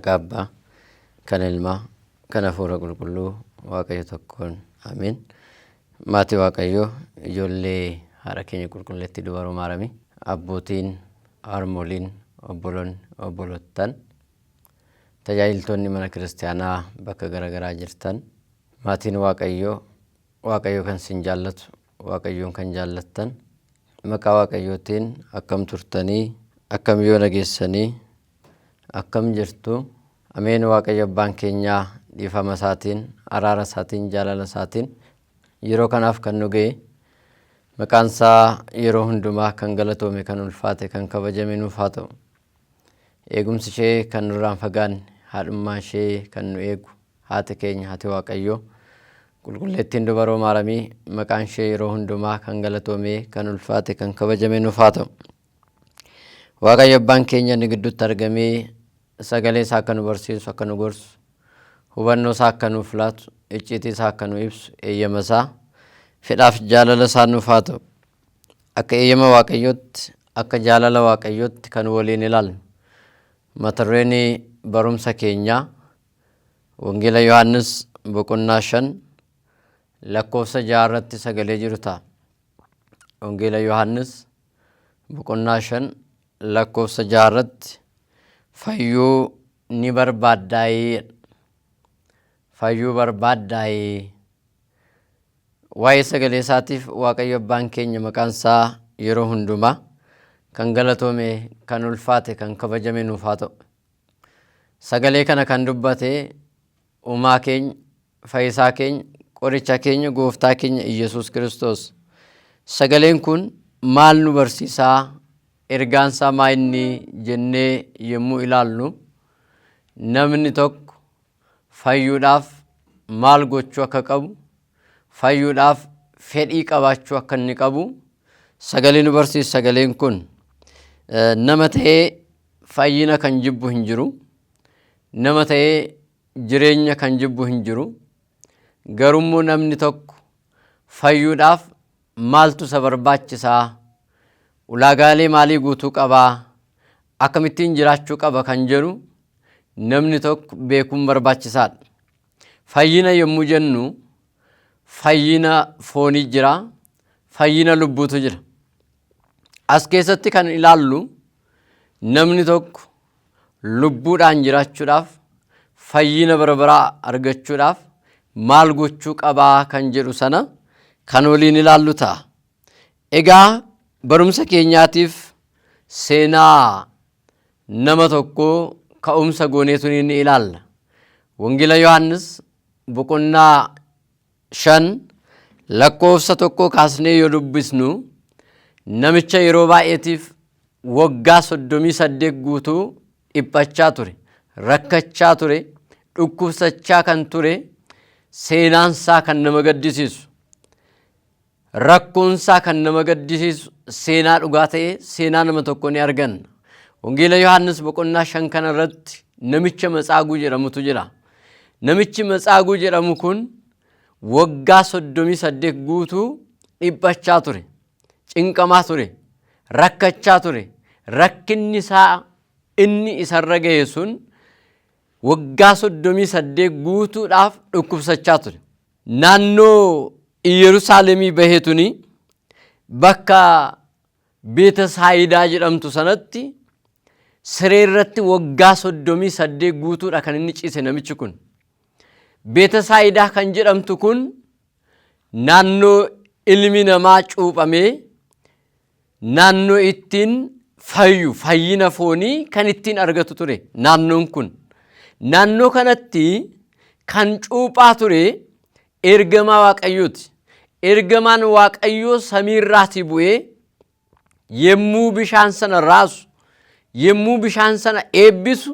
maqaa kan ilma kan hafuura qulqulluu Waaqayyo tokkoon amiin. Maatii Waaqayyo ijoollee haadha keenya qulqulleetti dubaroo maarami abbootiin harmooliin obboloonni obbolottan tajaajiltoonni mana kiristaanaa bakka garagaraa jirtan maatiin Waaqayyo kan sin jaallatu Waaqayyoon kan jaallattan maqaa Waaqayyootiin akkam turtanii akkam yoo nageessanii akkam jirtu ameen. Waaqayyo abbaan keenyaa dhiifama isaatiin araara isaatiin jaalala isaatiin yeroo kanaaf kan nu ga'e maqaan isaa yeroo hundumaa kan galatoome kan ulfaate kan kabajame nuuf haa ta'u. Eegumsi ishee kan nurraan fagaanne haadhummaa ishee kan nu eegu haati keenya haati Waaqayyo qulqulleettiin dubaroo maaramii maqaan ishee yeroo hundumaa kan galatoome kan ulfaate kan kabajame nuuf haa ta'u. Waaqayyo abbaan keenya ni gidduutti argamee sagalee isaa akka nu barsiisu akka nu gorsu hubannoo isaa akka nuuf laatu icciitii isaa akka nu ibsu eeyyama isaa fedhaaf jaalala isaa nuuf haa ta'u. Akka eeyyama Waaqayyootti akka jaalala Waaqayyootti kan waliin ilaallu mata dureen barumsa keenyaa Wangeela Yohaannis boqonnaa 5 lakkoofsa 6 irratti sagalee jiru ta'a. Wangeela Yohaannis boqonnaa 5 lakkoofsa 6 irratti fayyuu ni barbaaddaayee fayyuu barbaaddaayee. Waa'ee sagalee isaatiif Waaqayyo abbaan keenya maqaan isaa yeroo hundumaa kan galatoome kan ulfaate kan kabajame nuuf haa ta'u. Sagalee kana kan dubbate uumaa keenya fayyisaa keenya qoricha keenya gooftaa keenya Iyesuus Kiristoos. Sagaleen kun maal nu barsiisaa ergaan isaa maa inni jennee yommuu ilaallu namni tokko fayyuudhaaf maal gochuu akka qabu fayyuudhaaf fedhii qabaachuu akka inni qabu sagalee nu barsiisa. Sagaleen kun nama ta'ee fayyina kan jibbu hin jiru, nama ta'ee jireenya kan jibbu hin jiru. Garuu namni tokko fayyuudhaaf maaltu isa barbaachisaa, ulaagaalee maalii guutuu qabaa, akkamittiin jiraachuu qaba kan jedhu namni tokko beekuun barbaachisaadha. Fayyina yommuu jennu fayyina foonii jira, fayyina lubbuutu jira. As keessatti kan ilaallu namni tokko lubbuudhaan jiraachuudhaaf fayyina barbaraa argachuudhaaf maal gochuu qabaa kan jedhu sana kan waliin ilaallu ta'a. Egaa barumsa keenyaatiif seenaa nama tokko ka'umsa gooneetu ni ilaalla. Wangeela Yohaannis boqonnaa 5 lakkoofsa 1 kaasnee yoo dubbisnu namicha yeroo baay'eetiif waggaa 38 guutuu dhiphachaa ture, rakkachaa ture, dhukkubsachaa kan ture, seenaansaa kan nama gaddisiisu, rakkoonsaa kan nama gaddisiisu seenaa dhugaa ta'e seenaa nama tokko ni arganna. Wangeela Yohaannis boqonnaa 5 kana irratti namicha Matsaaguu jedhamutu jira. Namichi Matsaaguu jedhamu kun waggaa 38 guutuu dhiphachaa ture, cinqamaa ture, rakkachaa ture. Rakkinni isaa inni isarra ga'e sun waggaa 38 guutuudhaaf dhukkubsachaa ture. Naannoo Yerusaalemii baheetuni bakka Beetesaayidaa jedhamtu sanatti siree irratti waggaa 38 guutuudha kan inni ciise namichi kun. Beetesaayidaa kan jedhamtu kun naannoo ilmi namaa cuuphamee naannoo ittiin fayyina foonii kan ittiin argatu ture. Naannoon kun naannoo kanatti kan cuuphaa ture ergamaa Waaqayyooti. Ergamaan Waaqayyoo samiirraatii bu'ee yemmuu bishaan sana raasu, yemmuu bishaan sana eebbisu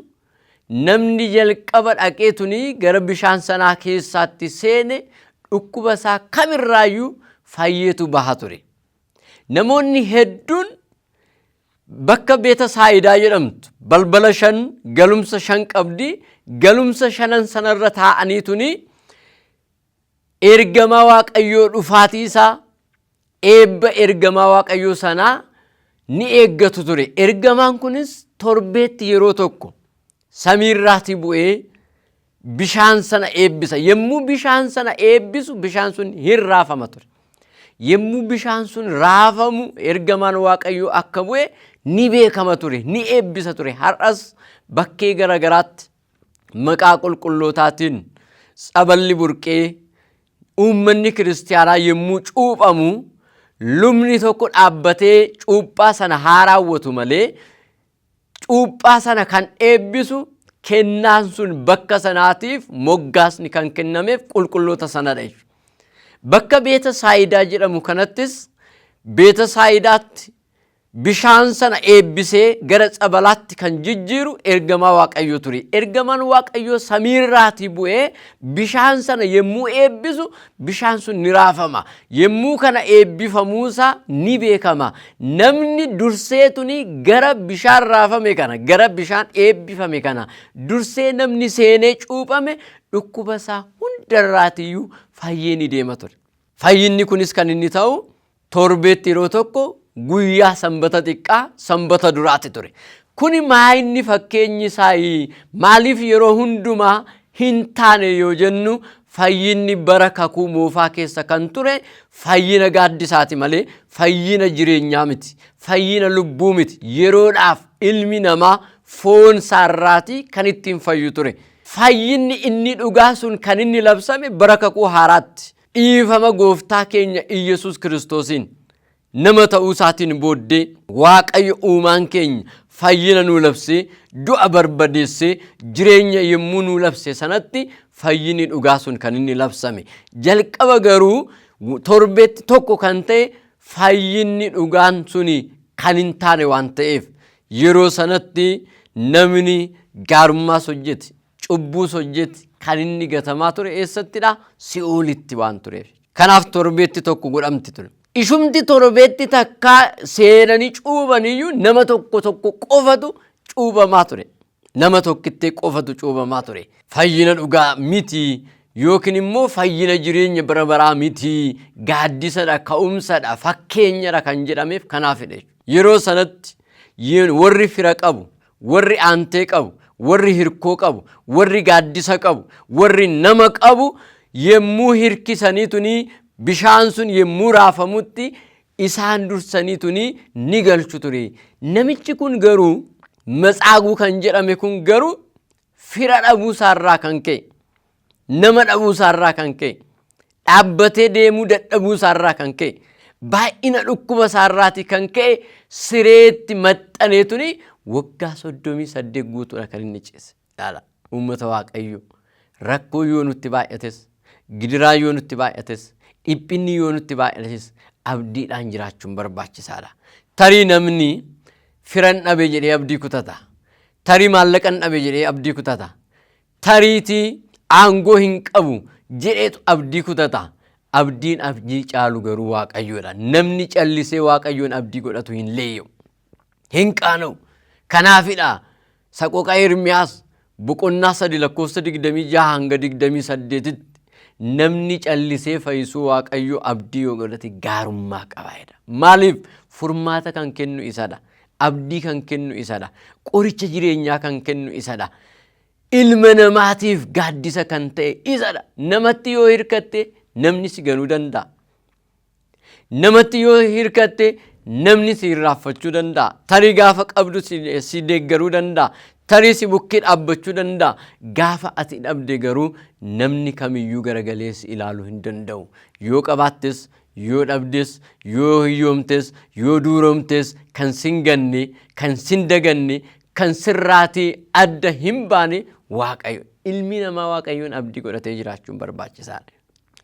namni jalqaba dhaqeetuni gara bishaan sanaa keessaatti seene dhukkuba isaa kamirraayyuu fayyeetu baha ture. Namoonni hedduun bakka Beetesaayidaa jedhamtu balbala 5 galumsa 5 qabdi. Galumsa 5 sanarra taa'aniituni ergamaa Waaqayyoo dhufaatii isaa eebba ergamaa Waaqayyoo sanaa ni eeggatu ture. Ergamaan kunis torbeetti yeroo tokko samiirraati bu'ee bishaan sana eebbisa. Yemmuu bishaan sana eebbisu bishaan sun hin raafama ture. Yemmuu bishaan sun raafamu ergamaan Waaqayyoo akka bu'e ni beekama ture, ni eebbisa ture. Har'as bakkee garagaraatti maqaa qulqullootaatiin saballi burqee uummanni kiristaanaa yemmuu cuuphamu lubni tokko dhaabbatee cuuphaa sana haa raawwatu malee cuuphaa sana kan eebbisu kennaan sun bakka sanaatiif moggaasni kan kennameef qulqulloota sanadha. Bakka beeta saayidaa jedhamu kanattis beeta saayidaatti bishaan sana eebbisee gara tsabalaatti kan jijjiiru ergamaa Waaqayyoo ture. Ergamaan Waaqayyoo samiirraati bu'ee bishaan sana yemmuu eebbisu bishaan sun ni raafama. Yemmuu kana eebbifamuusaa ni beekama. Namni durseetuni gara bishaan raafame kana, gara bishaan eebbifame kana dursee namni seenee cuuphame dhukkuba isaa hundarraatiyyuu fayyee ni deema ture. Fayyinni kunis kan inni ta'u torbeetti yeroo tokko guyyaa sanbata xiqqaa sanbata duraati ture. Kuni maayinni fakkeenyi isaa maaliif yeroo hundumaa hin taane yoo jennu fayyinni bara kakuu moofaa keessa kan ture fayyina gaaddisaati malee fayyina jireenyaa miti, fayyina lubbuu miti. Yeroodhaaf ilmi namaa foon saarraati kan ittiin fayyu ture. Fayyinni inni dhugaa sun kan inni labsame bara kakuu haaraatti dhiifama gooftaa keenya Iyesuus Kiristoosiin nama ta'uu isaatiin booddee Waaqayyo uumaan keenya fayyina nuu labsee du'a barbadeessee jireenya yemmuu nuu labse sanatti fayyinni dhugaa sun kan inni labsame. Jalqaba garuu torbeetti tokko kan ta'e fayyinni dhugaan suni kan hin taane waan ta'eef yeroo sanatti namni gaarummaas hojjete, cubbuus hojjete kan inni gatamaa ture eessattidha? Si'oolitti waan tureef. Kanaaf torbeetti tokko godhamti ture. Ishumti torbeetti takka seenanii cuuphaniyyuu nama tokko qofatu cuuphamaa ture. Nama tokkittee qofatu cuuphamaa ture. Fayyina dhugaa miti yookiin immoo fayyina jireenya bara baraa miti, gaaddisadha, ka'umsadha, fakkeenyadha kan jedhameef kanaafidha. Yeroo sanatti warri fira qabu, warri aantee qabu, warri hirkoo qabu, warri gaaddisa qabu, warri nama qabu yemmuu hirkisaniituni bishaan sun yemmuu raafamutti isaan dursaniituni ni galchu ture. Namichi kun garuu Matsaaguu kan jedhame kun garuu fira dhabuusaarraa kan ka'e, nama dhabuusaarraa kan ka'e, dhaabbatee deemuu dadhabuusaarraa kan ka'e, baay'ina dhukkuba isaarraati kan ka'e sireetti maxxaneetuni waggaa 38 guutuudha kan inni ciise. Dhaala uummata Waaqayyoo rakkoo yoo nutti baay'ates, gidiraa yoo nutti baay'ates, dhiphinni yoo nutti baay'ates abdiidhaan jiraachuun barbaachisaadha. Tarii namni firan dhabe jedhee abdii kutata. Tarii maallaqan dhabe jedhee abdii kutata. Tariitii aangoo hin qabu jedheetu abdii kutata. Abdiin abdii caalu garuu Waaqayyoodha. Namni callisee Waaqayyoon abdii godhatu hin leeyyu, hin qaana'u. Kanaafidha Saqoqaa Ermiyaas boqonnaa 3:26 hanga 28tti namni callisee fayyisuu Waaqayyo abdii yoo godhate gaarummaa qabaayedha. Maaliif? Furmaata kan kennu isadha. Abdii kan kennu isadha. Qoricha jireenyaa kan kennu isadha. Ilma namaatiif gaaddisa kan ta'e isadha. Namatti yoo hirkatte namni si ganuu danda'a. Namatti yoo hirkatte namni si irraanfachuu danda'a. Tarii gaafa qabdu si deeggaruu danda'a. Tarii si bukkee dhaabbachuu danda'a. Gaafa ati dhabde garuu namni kamiyyuu garagalee si ilaaluu hin danda'u. Yoo qabaattes, yoo dhabdes, yoo hiyyoomtes, yoo duuromtes kan sin ganne, kan sin daganne, kan sirraatii adda hin baane Waaqayyo. Ilmi namaa Waaqayyoon abdii godhatee jiraachuun barbaachisaadha.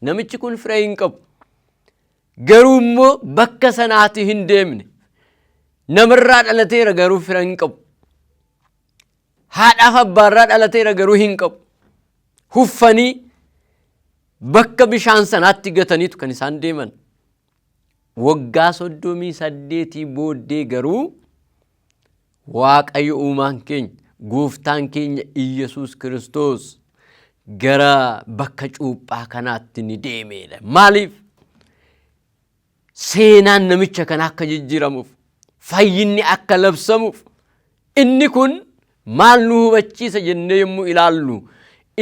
Namichi kun fira hin qabu. Garuu immoo bakka sanaatti hin deemne. Namarraa dhalateera garuu fira hin qabu. Haadhaaf abbaarraa dhalateera garuu hin qabu. Huffanii bakka bishaan sanaatti gataniitu kan isaan deeman. Waggaa 38 booddee garuu Waaqayyo uumaan keenya, gooftaan keenya Iyesuus Kiristoos gara bakka cuuphaa kanaatti ni deemeedha. Maaliif? Seenaan namicha kana akka jijjiiramuuf, fayyinni akka labsamuuf. Inni kun maal nu hubachiisa jennee yommuu ilaallu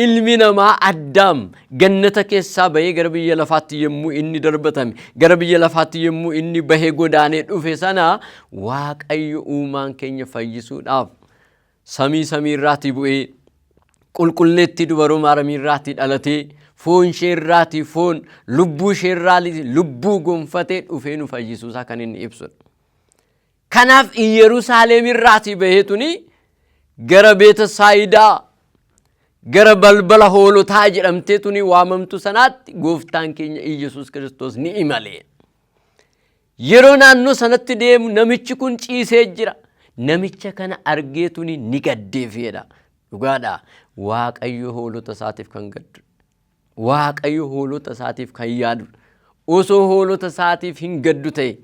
ilmi namaa Addaam gannata keessaa bahee gara biyya lafaatti yommuu inni darbatame gara biyya lafaatti yommuu inni bahee godaanee dhufe sana Waaqayyo uumaan keenya fayyisuudhaaf samii irraatii bu'ee qulqulleetti dubaroo maaramii irraatii dhalatee foon ishee irraatii foon lubbuu ishee irraatii lubbuu gonfatee dhufee nu fayyisuusaa kan inni ibsudha. Kanaaf Yerusaalem irraatii baheetuni gara beeta Saayidaa gara balbala hoolotaa jedhamteetuni waamamtu sanaatti gooftaan keenya Iyesuus Kiristoos ni imale. Yeroo naannoo sanatti deemu namichi kun ciisee jira. Namicha kana argeetuni ni gaddeefedha. Dhugaadha. Waaqayyo hoolota isaatiif kan gaddu. Waaqayyo hoolota isaatiif kan yaadu. Osoo hoolota isaatiif hin gaddu ta'e,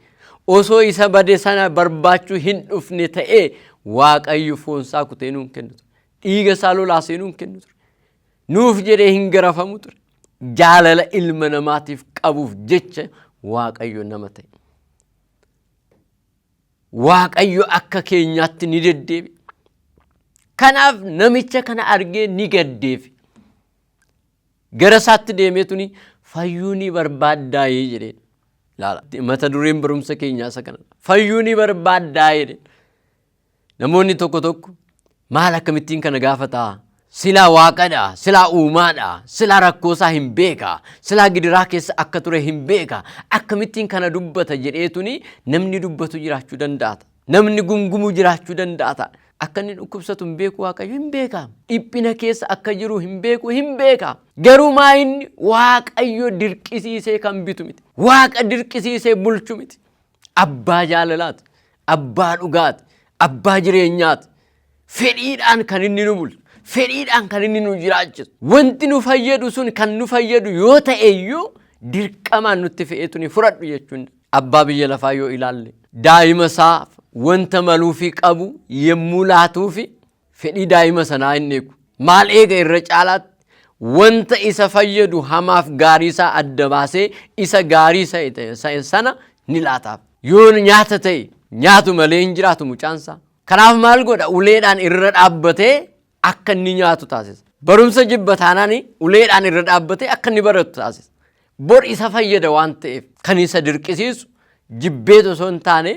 osoo isa bade sana barbaachuu hin dhufne ta'e, Waaqayyo foonsaa kutee nuun kennu ture. Dhiiga isaa lolaasee nuun kennu ture. Nuuf jedhee hin garafamu ture. Jaalala ilma namaatiif qabuuf jecha Waaqayyo nama ta'e. Waaqayyo akka keenyaatti ni deddeebi. Kanaaf namicha kana argee ni gaddeefi. Gara isaatti deemeetuni fayyuu ni barbaaddaa jedheen. Laala mata dureen barumsa keenyaa isa kana. Fayyuu ni barbaaddaa jedheen. Namoonni tokko maal akkamittiin kana gaafataa? Silaa waaqadha, silaa uumaadha, silaa rakkoosaa hin beeka, silaa gidiraa keessa akka ture hin beeka. Akkamittiin kana dubbata jedheetuni namni dubbatu jiraachuu danda'a. Namni gungumuu jiraachuu danda'a. Akka inni dhukkubsatu hin beeku Waaqayyo hin beeka. Dhiphina keessa akka jiru hin beeka. Garuu maa inni Waaqayyo dirqisiisee kan bitu miti. Waaqa dirqisiisee bulchu miti. Abbaa jaalalaati, abbaa dhugaati, abbaa jireenyaati. Fedhiidhaan kan inni nu bulchu. Fedhiidhaan kan inni nu jiraachisu. Wanti nu fayyadu sun kan nu fayyadu yoo ta'eyyuu dirqamaan nutti fe'eetu ni fudhadhu jechuun. Abbaa biyya lafaa yoo ilaalle daa'ima isaa wanta maluufi qabu yemmuu laatuufi fedhii daa'ima sanaa hin eegu. Maal eega irra caalaatti wanta isa fayyadu hamaaf gaarii isaa adda baasee isa gaarii sana ni laataaf. Yoo nyaata ta'e nyaatu malee hin jiraatu mucaansaa. Kanaaf maal godha? Uleedhaan irra dhaabbatee akka inni nyaatu taasisa. Barumsa jibbataanaani uleedhaan irra dhaabbatee akka inni baratu taasisa. Bor isa fayyada waan ta'eef kan isa dirqisiisu jibbeetu osoo hin taane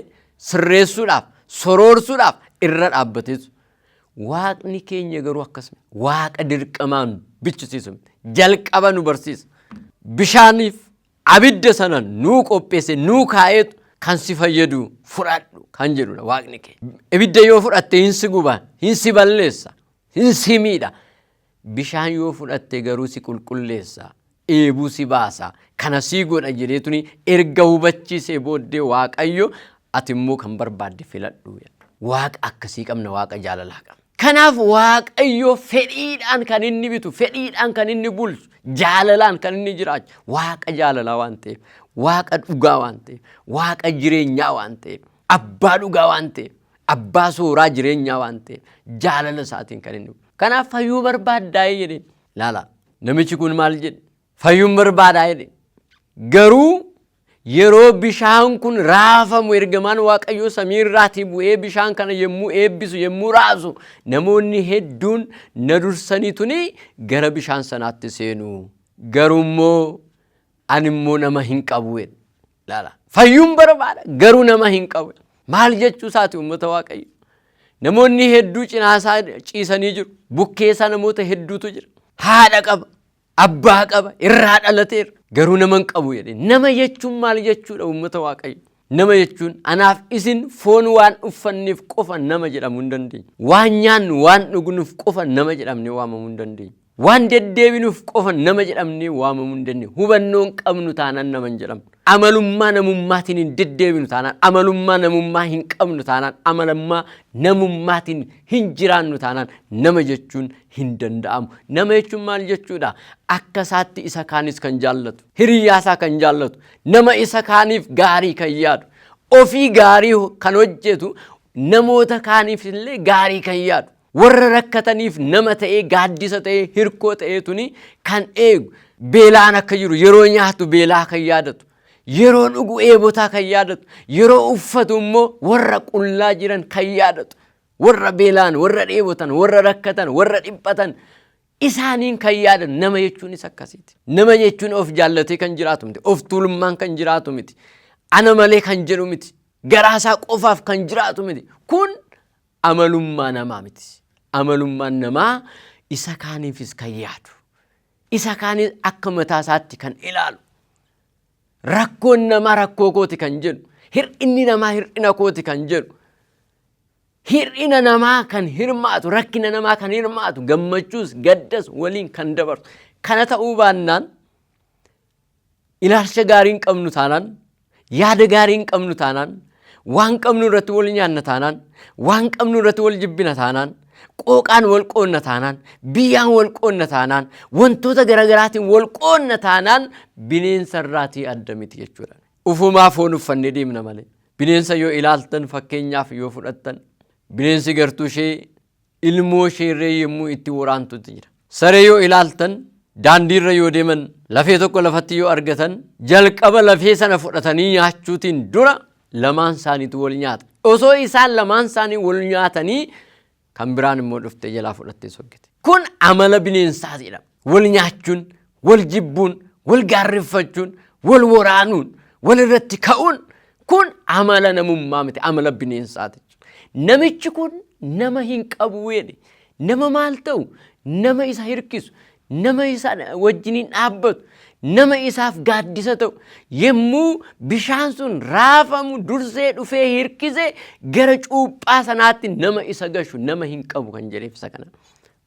sirreessuudhaaf soroorsuudhaaf irra dhaabbateetu. Waaqni keenya garuu akkasuma waaqa dirqamaan bichisiisu jalqaba nu barsiisa. Bishaaniif abidda sana nuu qopheesse nuu kaa'eetu kan si fayyadu fudhadhu kan jedhudha waaqni keenya. Ibidda yoo fudhatte hin si guba, hin si balleessa, hin si miidha. Bishaan yoo fudhatte garuu si qulqulleessa, eebuu si baasa. Kana si godha jedheetuni erga hubachiisee booddee Waaqayyo ati immoo kan barbaadde filadhu. Waaqa akkasii qabna, waaqa jaalalaa qabna. Kanaaf Waaqayyo fedhiidhaan kan inni bitu, fedhiidhaan kan inni bulchu, jaalalaan kan inni jiraachu, waaqa jaalalaa waan ta'eef, waaqa dhugaa waan ta'eef, waaqa jireenyaa waan ta'eef, abbaa dhugaa waan ta'eef, abbaa sooraa jireenyaa waan ta'eef, jaalala isaatiin kan inni. Kanaaf fayyuu barbaaddaa jedheen. Laala namichi kun maal jedhe? Fayyuun barbaadaa jedhe. Garuu yeroo bishaan kun raafamu ergamaan Waaqayyoo samii irraatii bu'ee bishaan kana yemmuu eebbisu yemmuu raasu namoonni hedduun na dursaniituni gara bishaan sanaatti seenu. Garuu immoo ani immoo nama hin qabu. Laala fayyuun barbaada garuu nama hin qabu. Maal jechuu isaati uummata Waaqayyo? Namoonni hedduu cinaasaa ciisanii jiru. Bukkeessa namoota hedduutu jira. Haadha qaba, abbaa qaba, irraa dhalateera. Garuu nama hin qabu jedhe. Nama jechuun maal jechuudha uummata Waaqayyo? Nama jechuun anaaf isin foon waan uffanneef qofa nama jedhamuu hin dandeenye. Waan nyaannu waan dhugnuuf qofa nama jedhamnee waamamuu hin dandeenye. Waan deddeebinuuf qofa nama jedhamnee waamamuu hin dandeenye. Hubannoon qabnu taanaan nama hin jedhamnu. Amalummaa namummaatiin hin deddeebinu taanaan, amalummaa namummaa hin qabnu taanaan, amalummaa namummaatiin hin jiraannu taanaan nama jechuun hin danda'amu. Nama jechuun maal jechuudha? Akka isaatti isa kaanis kan jaallatu, hiriyyaasaa kan jaallatu, nama isa kaaniif gaarii kan yaadu, ofii gaarii kan hojjetu, namoota kaaniif illee gaarii kan yaadu, warra rakkataniif nama ta'ee gaaddisa ta'ee hirkoo ta'eetuni kan eegu, beelaan akka jiru yeroo nyaatu beelaa kan yaadatu, yeroo dhugu eebotaa kan yaadatu, yeroo uffatu immoo warra qullaa jiran kan yaadatu. warra beelaan, warra dheebotan, warra rakkatan, warra dhiphatan isaaniin kan yaadan nama jechuun isa akkasiiti. Nama jechuun of jaallatee kan jiraatu miti, of tuulummaan kan jiraatu miti, ana malee kan jedhu miti, garaasaa qofaaf kan jiraatu miti. Kun amalummaa namaa miti. Amalummaan namaa isa kaaniifis kan yaadu, isa kaaniif akka mataa isaatti kan ilaalu, rakkoon namaa rakkoo kooti kan jedhu, hir'inni namaa hir'ina kooti kan jedhu, hir'ina namaa kan hirmaatu, rakkina namaa kan hirmaatu, gammachuus gaddas waliin kan dabarsu. Kana ta'uu baannaan ilaalcha gaarii hin qabnu taanaan, yaada gaarii hin qabnu taanaan, waan qabnu irratti wal nyaanna taanaan, waan qabnu irratti wal jibbina taanaan, qooqaan wal qoonna taanaan, biyyaan wal qoonna taanaan, wantoota garagaraatiin wal qoonna taanaan bineensa irraatii adda miti jechuudha. Ufumaa foon uffannee deemna malee. Bineensa yoo ilaaltan fakkeenyaaf yoo fudhattan, bineensi gartuu ishee ilmoo isheerree yommuu itti waraantutti jira. Saree yoo ilaaltan daandiirra yoo deeman lafee tokko lafatti yoo argatan jalqaba lafee sana fudhatanii nyaachuutiin dura lamaan isaaniitu wal nyaata. Osoo isaan lamaan isaanii wal nyaatanii kan biraan immoo dhuftee jalaa fudhattee soggite. Kun amala bineensaatiidha. Wal nyaachuun, wal jibbuun, wal gaarreeffachuun, wal waraanuun, wal irratti ka'uun kun amala namummaa miti, amala bineensaati. Namichi kun nama hin qabu weedhe. Nama maal ta'u? Nama isa hirkisu, nama isa wajjiniin dhaabbatu, nama isaaf gaaddisa ta'u. Yemmuu bishaan sun raafamu dursee dhufee hirkisee gara cuuphaa sanaatti nama isa gashu nama hin qabu kan jedheef isa kana.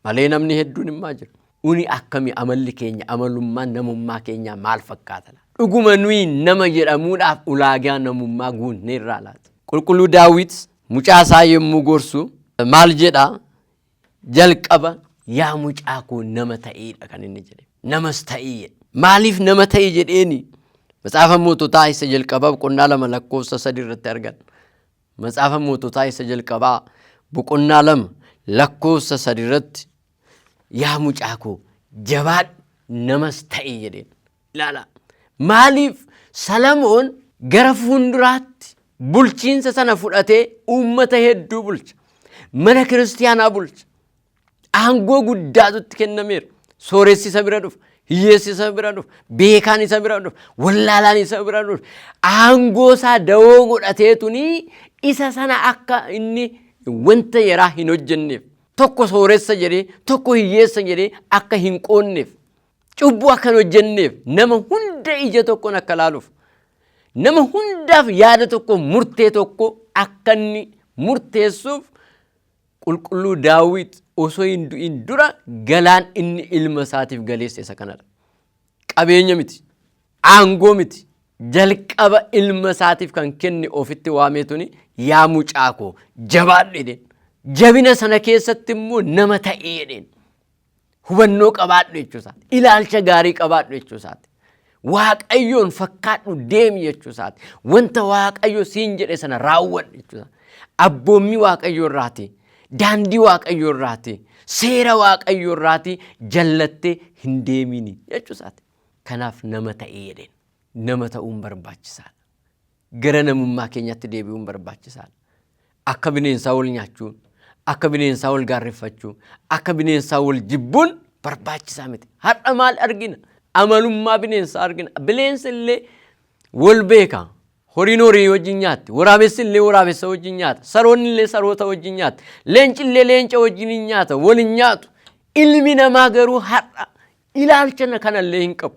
Malee namni hedduun himaa jiru. Uni akkami amalli keenya, amalummaan namummaa keenya maal fakkaata? Dhuguma nuyi nama jedhamuudhaaf ulaagaa namummaa guunnee irraa laata? Qulqulluu Daawit mucaasaa yemmuu gorsu maal jedhaa? Jalqaba yaa mucaa koo nama ta'eedha kan inni jedhe. Namas ta'ee. Maaliif nama ta'e jedheeni? Matsaafa Moototaa isa jalqabaa boqonnaa 2 lakkoofsa 3 irratti argan. Matsaafa Moototaa isa jalqabaa boqonnaa 2 lakkoofsa 3 irratti yaa mucaa koo jabaadhu namas ta'e jedheen. Ilaala. Maaliif Salamoon gara fuulduraatti bulchiinsa sana fudhatee uummata hedduu bulcha. Mana kiristaanaa bulcha. Aangoo guddaatutti kennameera. Sooressi isa bira dhufa. Hiyyeessi isa bira dhufa. Beekaan isa bira dhufa. Wallaalaan isa bira dhufa. Aangoo isaa dawoo godhateetuni isa sana akka inni wanta yaraa hin hojjenneef, tokko sooressa jedhee, tokko hiyyeessa jedhee akka hin qoonneef, cubbuu akka hin hojjenneef, nama hunda ija tokkoon akka laaluuf, nama hundaaf yaada tokko murtee tokko akka inni murteessuuf qulqulluu Daawit osoo hin du'in dura galaan inni ilma isaatiif galeesse isa kanadha. Qabeenya miti, aangoo miti, jalqaba ilma isaatiif kan kenne ofitti waameetuni yaa mucaa koo jabaadhu jedheen. Jabina sana keessatti immoo nama ta'ee jedheen. Hubannoo qabaadhu jechuusaati. Ilaalcha gaarii qabaadhu jechuusaati. Waaqayyoon fakkaadhu deemi jechuusaati. Wanta Waaqayyo siin jedhe sana raawwadhu jechuusaati. Abboommii Waaqayyo irraati. Daandii Waaqayyo irraati, seera Waaqayyo irraati jallattee hin deemini jechuusaati. Kanaaf nama ta'ee jedheen. Nama ta'uun barbaachisaadha. Gara namummaa keenyatti deebi'uun barbaachisaadha. Akka bineensaa wal nyaachuun, akka bineensaa wal gaarreeffachuun, akka bineensaa wal jibbuun barbaachisaa miti. Har'a maal argina? Amalummaa bineensaa argina. Bineensi illee wal beeka. Horiin horii wajjin nyaatti, waraabessi illee waraabessa wajjin nyaata, saroonni illee saroota wajjin nyaata, leenci illee leenca wajjin nyaata, waliin nyaatu. Ilmi namaa garuu har'a ilaalcha kanallee hin qabu,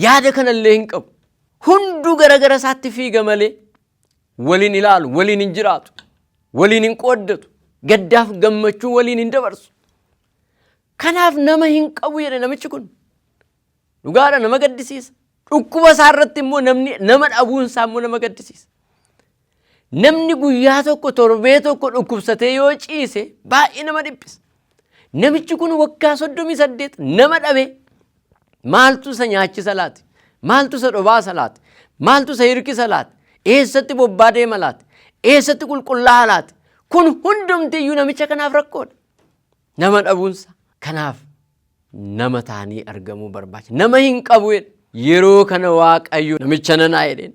yaada kanallee hin qabu. Hunduu garagara isaatti fiiga malee waliin ilaalu, waliin hin jiraatu, waliin hin qooddatu, gaddaaf gammachuu waliin hin dabarsu. Kanaaf nama hin qabu jedhe namichi kun. Dhugaadha, nama gaddisiisa. Dhukkuba isaa irratti immoo nama dhabuun isaa immoo nama gaddisiisa. Namni guyyaa tokko torbee tokko dhukkubsatee yoo ciise baay'ee nama dhiphisa. Namichi kun waggaa 38 nama dhabe. Maaltu isa nyaachisa laati? Maaltu isa dhobaasa laati? Maaltu isa hirkisa laati? Eessatti bobbaa deema laati? Eessatti qulqullaa'a laati? Kun hundumtiyyuu namicha kanaaf rakkoodha. Nama dhabuunsa. Kanaaf nama taanii argamuu barbaachisa. Nama hin qabu jedhe. Yeroo kana Waaqayyo namicha nanaa jedheen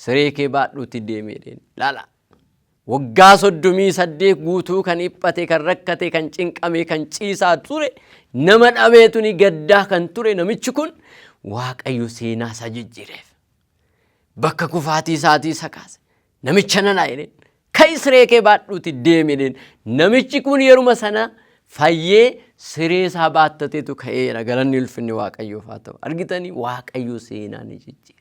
siree kee baadhuutti deemi jedheen. Laala. waggaa 38 guutuu kan dhiphate kan rakkate kan cinqame kan ciisaa ture nama dhabeetu ni gaddaa kan ture namichi kun Waaqayyo seenaa isaa jijjiireef bakka kufaatii isaatii isa kaase namicha nanaa jedheen kai siree kee baadhuuti deemi jedheen namichi kun yeruma sana fayyee siree isaa baattateetu ka'eera galanni ulfinni Waaqayyoof haa ta'u argitanii Waaqayyo seenaa ni jijjiira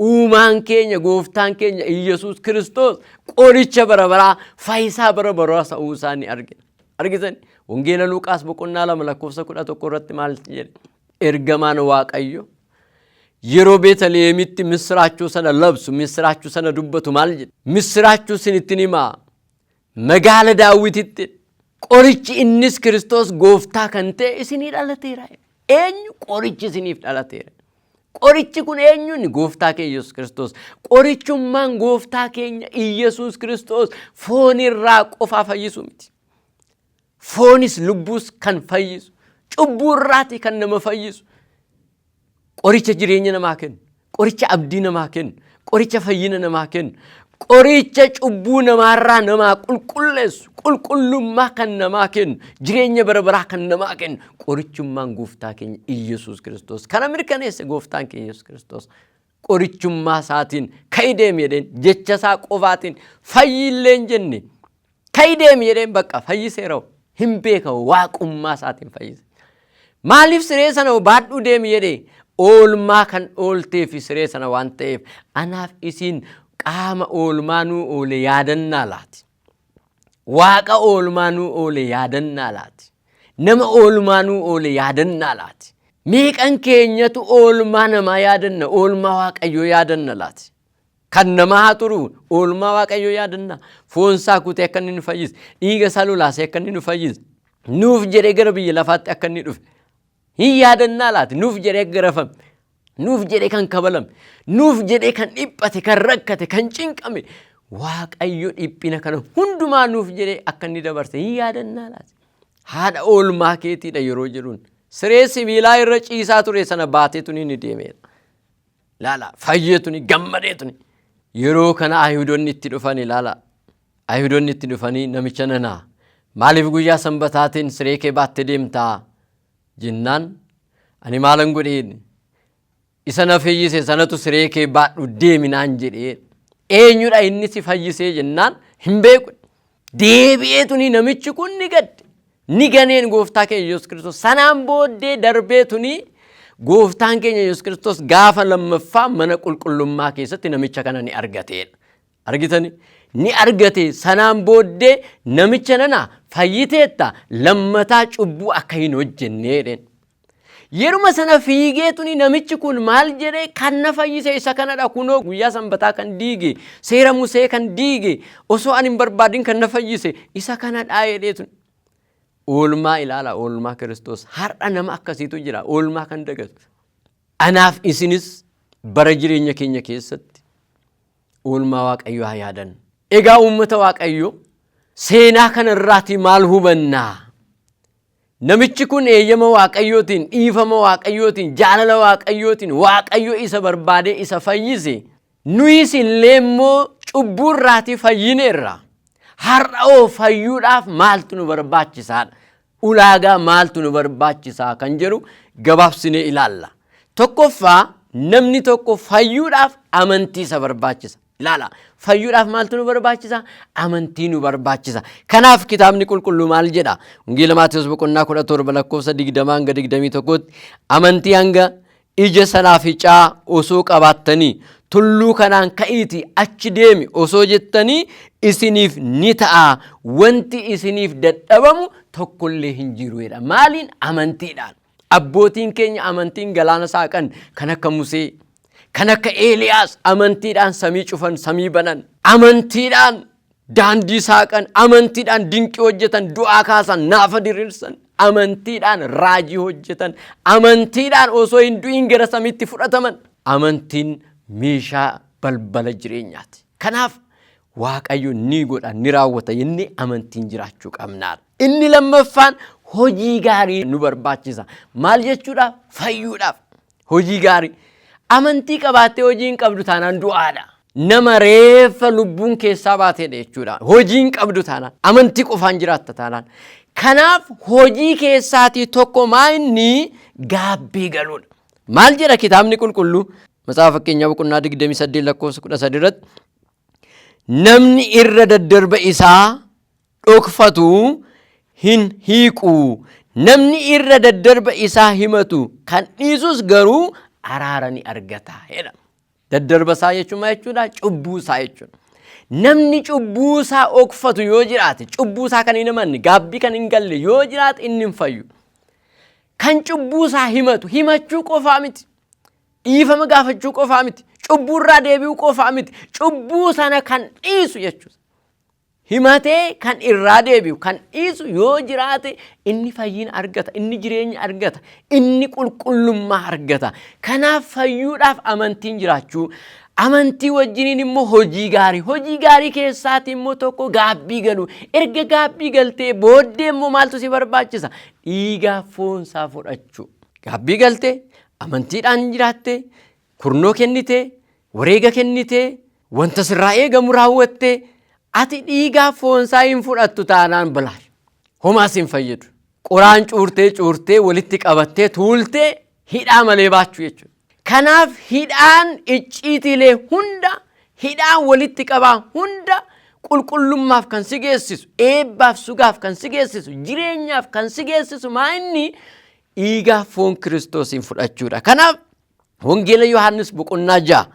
uumaan keenya gooftaan keenya Iyesuus Kiristoos qoricha barabaraa fayyisaa barabaraa ta'uu isaa ni argina argitanii wangeela Luqaas boqonnaa 2 lakkoofsa 11 irratti maal jedhe ergamaan Waaqayyo yeroo Beetlihemitti misraachuu sana labsu misraachuu sana dubbatu maal jedhe misraachuu isinitti himaa magaala Daawititti qorichi innis Kiristoos gooftaa kan ta'e isinii dhalateera eenyu qorichi isiniif dhalateera qorichi kun eenyuun gooftaa keenya Iyesuus Kiristoos qorichummaan gooftaa keenya Iyesuus Kiristoos foon irraa qofa fayyisu miti foonis lubbuus kan fayyisu cubbuu irraati kan nama fayyisu qoricha jireenya namaa kennu qoricha abdii namaa kennu qoricha fayyina namaa kennu qoricha cubbuu namaarraa namaa qulqulleessu qulqullummaa kan namaa kennu jireenya barabaraa kan namaa kennu qorichummaan gooftaa keenya Iyesuus Kiristoos kana mirkaneesse gooftaan keenya Iyesuus Kiristoos qorichummaa isaatiin ka'ii deemi jedheen jecha isaa qofaatiin fayyilleen jenne ka'ii deemi jedheen bakka fayyiseera hin beeka waaqummaa isaatiin fayyise maaliif siree sana baadhuu deemi jedhee oolmaa kan oolteef siree sana waan ta'eef anaaf isiin qaama oolmaanuu oole yaadannaa laati waaqa oolmaanuu oole yaadannaa laati nama oolmaanuu oole yaadannaa laati meeqan keenyatu oolmaa namaa yaadanna oolmaa Waaqayyoo yaadanna laati kan namaa haa turu oolmaa Waaqayyoo yaadanna foonsaa kutee akka inni nu fayyise dhiiga isaa lolaasee akka inni nu fayyise nuuf jedhee gara biyya lafaatti akka inni dhufe hin yaadannaa laati nuuf jedhee garafame nuuf jedhee kan kabalame nuuf jedhee kan dhiphate kan rakkate kan cinqame Waaqayyo dhiphina kana hundumaa nuuf jedhee akka inni dabarse hin yaadannaa laati haadha oolmaa keetiidha yeroo jedhuun siree sibiilaa irra ciisaa ture sana baateetu ni deemeera laala fayyeetu ni gammadeetu ni yeroo kana Ayihudonni itti dhufanii laala Ayihudonni itti dhufanii namicha nanaa maaliif guyyaa sanbataatiin siree kee baattee deemtaa jennaan ani maalan godheen isa na fayyise sanatu siree kee baadhu deeminaan jedhee eenyudha inni si fayyisee jennaan hin beeku deebi'eetu ni namichi kun ni gadde ni ganeen gooftaa keenya Iyesuus Kiristoos sanaan booddee darbeetu ni gooftaan keenya Iyesuus Kiristoos gaafa lammaffaa mana qulqullummaa keessatti namicha kana ni argateedha argitanii ni argate sanaan booddee namicha nana fayyiteetta lammataa cubbuu akka hin hojjenneedhen yeruma sana fiigeetu ni namichi kun maal jedhee kan na fayyise isa kanadha kunoo guyyaa sanbataa kan diige seera Musee kan diige osoo ani hin barbaadin kan na fayyise isa kanadha jedheetu oolmaa ilaala oolmaa Kiristoos har'a nama akkasiitu jira oolmaa kan dagatu anaaf isinis bara jireenya keenya keessatti oolmaa Waaqayyo haa yaadan egaa uummata Waaqayyo seenaa kana irraati maal hubannaa namichi kun eeyyama Waaqayyootiin dhiifama Waaqayyootiin jaalala Waaqayyootiin Waaqayyo isa barbaade isa fayyise nuyis illee immoo cubbuu irraati fayyineerra har'a fayyuudhaaf maaltu nu barbaachisaadha ulaagaa maaltu nu barbaachisaa kan jedhu gabaabsinee ilaalla tokkoffaa namni tokko fayyuudhaaf amantii isa barbaachisa ilaala fayyuudhaaf maaltu nu barbaachisa amantii nu barbaachisa kanaaf kitaabni qulqulluu maal jedha wangeela Maatewos boqonnaa 17 lakkoofsa 20 hanga 21 amantii hanga ija sanaaficaa osoo qabaattanii tulluu kanaan ka'iiti achi deemi osoo jettanii isiniif ni ta'a wanti isiniif dadhabamu tokkollee hin jiruudha maaliin amantiidhaan abbootiin keenya amantiin galaana saaqan kan akka Musee kan akka Eeliyaas amantiidhaan samii cufan samii banan amantiidhaan daandii saaqan amantiidhaan dinqii hojjetan du'aa kaasan naafa diriirsan amantiidhaan raajii hojjetan amantiidhaan osoo hin du'in gara samiitti fudhataman amantiin meeshaa balbala jireenyaati kanaaf Waaqayyo ni godha ni raawwata jennee amantiin jiraachuu qabna inni lammaffaan hojii gaarii nu barbaachisa maal jechuudha fayyuudhaaf hojii gaarii amantii qabaattee hojii hin qabdu taanaan du'aadha nama reeffa lubbuun keessaa baateedha jechuudha. Hojiin qabdu taanaan, amantii qofaan jiraatta taanaan. Kanaaf hojii keessaatii tokko inni gaabbii galuudha. Maal jedha kitaabni qulqulluu? Matsaafaa Fakkeenyaa boqonnaa 28 lakkoofsa 13 irratti namni irra daddarba isaa dhokfatu hin hiiqu, namni irra daddarba isaa himatu kan dhiisus garuu araara ni argata jedha. Daddarba isaa jechuun maal jechuudha? Cubbuu isaa jechuudha. Namni cubbuu isaa dhokfatu yoo jiraate, cubbuu isaa kan hin himanne, gaabbii kan hin galle yoo jiraate inni hin fayyu. Kan cubbuu isaa himatu, himachuu qofaa miti. Dhiifama gaafachuu qofaa miti. Cubbuu irraa deebi'uu qofaa miti. Cubbuu sana kan dhiisu jechuudha. Himatee kan irraa deebi'u, kan dhiisu yoo jiraate inni fayyina argata, inni jireenya argata, inni qulqullummaa argata. Kanaaf fayyuudhaaf amantiin jiraachuu, amantii wajjiniin immoo hojii gaarii keessaati immoo tokko gaabbii galu. Erga gaabbii galtee booddee immoo maaltu si barbaachisa? Dhiigaa foonsaa fudhachuu. Gaabbii galtee amantiidhaan jiraattee, kurnoo kennitee, wareega kennitee, wanta sirraa eegamu raawwattee, ati dhiigaa foonsaa hin fudhattu taanaan bilaash. Homaas hin fayyadu. Qoraan cuurtee walitti qabattee tuultee hidhaa malee baachuu jechuudha. Kanaaf hidhaan icciitiilee hunda, hidhaan walitti qabaa hunda qulqullummaaf kan si geessisu, eebbaaf sugaaf kan si geessisu, jireenyaaf kan si geessisu inni dhiigaa foon Kiristoosiin fudhachuudha. Kanaaf Wangeela Yohaannis boqonnaa 6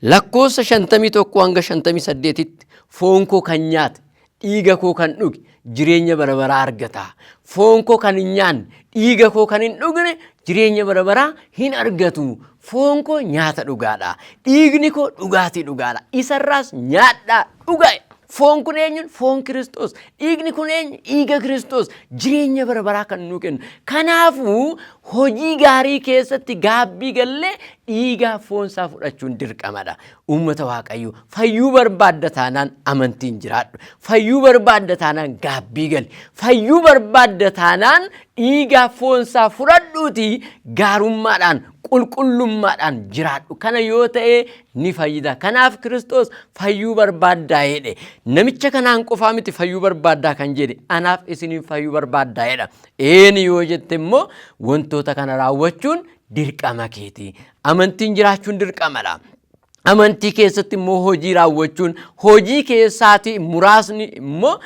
lakkoofsa 51 hanga 58tti foon koo kan nyaate, dhiiga koo kan dhuge jireenya bara baraa argata. Foon koo kan hin nyaanne, dhiiga koo kan hin dhugne jireenya bara baraa hin argatu. Foon koo nyaata dhugaadha, dhiigni koo dhugaatii dhugaadha. Isarraas nyaadhaa dhugaa. Foon kun eenyuun? Foon Kiristoos. Dhiigni kun eenyu? Dhiiga Kiristoos. Jireenya bara baraa kan nuu kennu. Kanaafuu hojii gaarii keessatti gaabbii gallee dhiigaa foonsaa fudhachuun dirqamadha. Uummata Waaqayyoo fayyuu barbaadda taanaan amantiin jiraadhu. Fayyuu barbaadda taanaan gaabbii gali. Fayyuu barbaadda taanaan dhiigaa foonsaa fudhadhuutii gaarummaadhaan, qulqullummaadhaan jiraadhu. Kana yoo ta'e ni fayyida. Kanaaf Kiristoos fayyuu barbaaddaa jedhe. Namicha kanaan qofaa miti fayyuu barbaaddaa kan jedhe, anaaf isiniin fayyuu barbaaddaa jedha. Eeni yoo jette immoo wantoota kana raawwachuun dirqama keeti. Amantiin jiraachuun dirqamadha. Amantii keessatti immoo hojii raawwachuun, hojii keessaatii muraasni immoo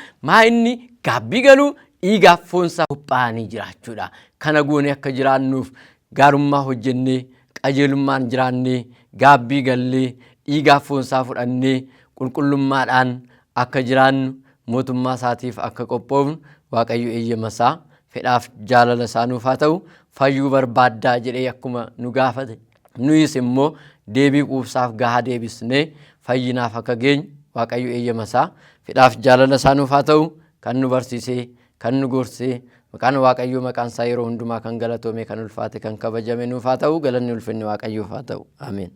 inni gaabbii galuu, dhiigaaf foonsaa qophaa'anii jiraachuudha. Kana goone akka jiraannuuf gaarummaa hojjennee, qajeelummaan jiraannee, gaabbii gallee, dhiigaaf foonsaa fudhannee, qulqullummaadhaan akka jiraannu, mootummaa isaatiif akka qophoofnu Waaqayyo eeyyama isaa, fedhaaf jaalala isaa nuuf haa ta'u. Fayyuu barbaaddaa jedhee akkuma nu gaafate, nuyis immoo deebii quubsaaf gahaa deebisnee fayyinaaf akka geenyu Waaqayyo eeyyama isaa, fedhaaf jaalala isaa nuuf haa ta'u. Kan nu barsiisee, kan nu gorsee, maqaan Waaqayyoo maqaan isaa yeroo hundumaa kan galatoome, kan ulfaate, kan kabajame nuuf haa ta'u. Galanni ulfinni Waaqayyoof haa ta'u. Ameen.